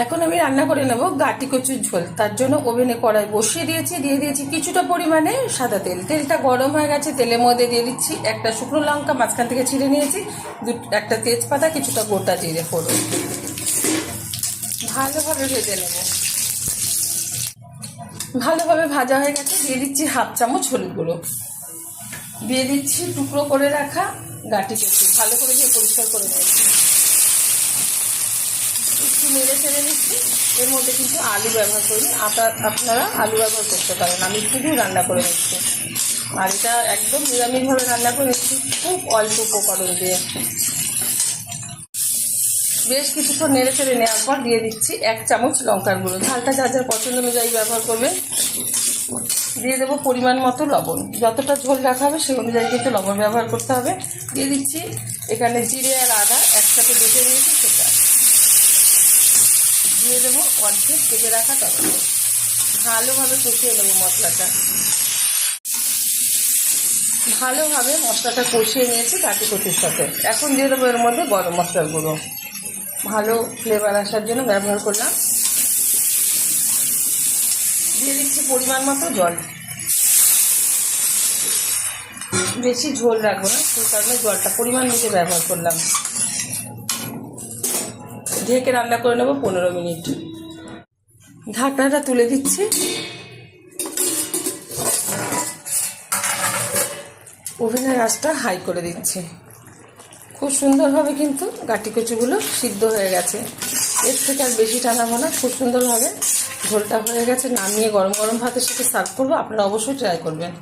এখন আমি রান্না করে নেব গাটি কচুর ঝোল। তার জন্য ওভেনে কড়াই বসিয়ে দিয়েছি, দিয়ে দিয়েছি কিছুটা পরিমাণে সাদা তেল। তেলটা গরম হয়ে গেছে, তেলের মধ্যে দিয়ে দিচ্ছি একটা শুকনো লঙ্কা মাঝখান থেকে ছিঁড়ে নিয়েছি, একটা তেজপাতা, কিছুটা গোটা জিরে ফোড়ন। ভালোভাবে ভেজে নেব। ভালোভাবে ভাজা হয়ে গেছে, দিয়ে দিচ্ছি হাফ চামচ হলুদ গুঁড়ো, দিয়ে দিচ্ছি টুকরো করে রাখা গাটি কচু, ভালো করে দিয়ে পরিষ্কার করে নিয়েছি। একটু নেড়ে ছেড়ে নিচ্ছি। এর মধ্যে কিন্তু আলু ব্যবহার করি, আপনারা আলু ব্যবহার করতে পারেন, আমি শুধু রান্না করে নিচ্ছি। আর এটা একদম নিরামিষভাবে রান্না করে নিচ্ছি, খুব অল্প উপকরণ দিয়ে। বেশ কিছুক্ষণ নেড়ে ছেড়ে নেওয়ার পর দিয়ে দিচ্ছি 1 চামচ লঙ্কার গুঁড়ো। ঝালটা যার যার পছন্দ অনুযায়ী ব্যবহার করবেন। দিয়ে দেবো পরিমাণ মতো লবণ, যতটা ঝোল রাখা হবে সেই অনুযায়ী কিন্তু লবণ ব্যবহার করতে হবে। দিয়ে দিচ্ছি এখানে জিরে আর আদা একসাথে বেটে নিয়েছি, সেটা দিয়ে দেবো অর্ধেক কেটে রাখা টমেটো। ভালোভাবে কষিয়ে নেবো মশলাটা। ভালোভাবে মশলাটা কষিয়ে নিয়েছি গাটি কচুর সাথে। এখন দিয়ে দেবো এর মধ্যে গরম মশলার গুঁড়ো, ভালো ফ্লেভার আসার জন্য ব্যবহার করলাম। দিয়ে দিচ্ছি পরিমাণ মতো জল, বেশি ঝোল রাখবো না, সেই কারণে জলটা পরিমাণ মতো ব্যবহার করলাম। ঢেকে রান্না করে নেবো 15 মিনিট। ঢাকনাটা তুলে দিচ্ছি। ওভেনের আঁচটা হাই করে দিচ্ছি। খুব সুন্দরভাবে কিন্তু গাটি কচুগুলো সিদ্ধ হয়ে গেছে। এর থেকে আর বেশি টানাবো না, খুব সুন্দরভাবে ঝোলটা হয়ে গেছে। নামিয়ে গরম গরম ভাতের সাথে সার্ভ করবো, আপনারা অবশ্যই ট্রাই করবেন।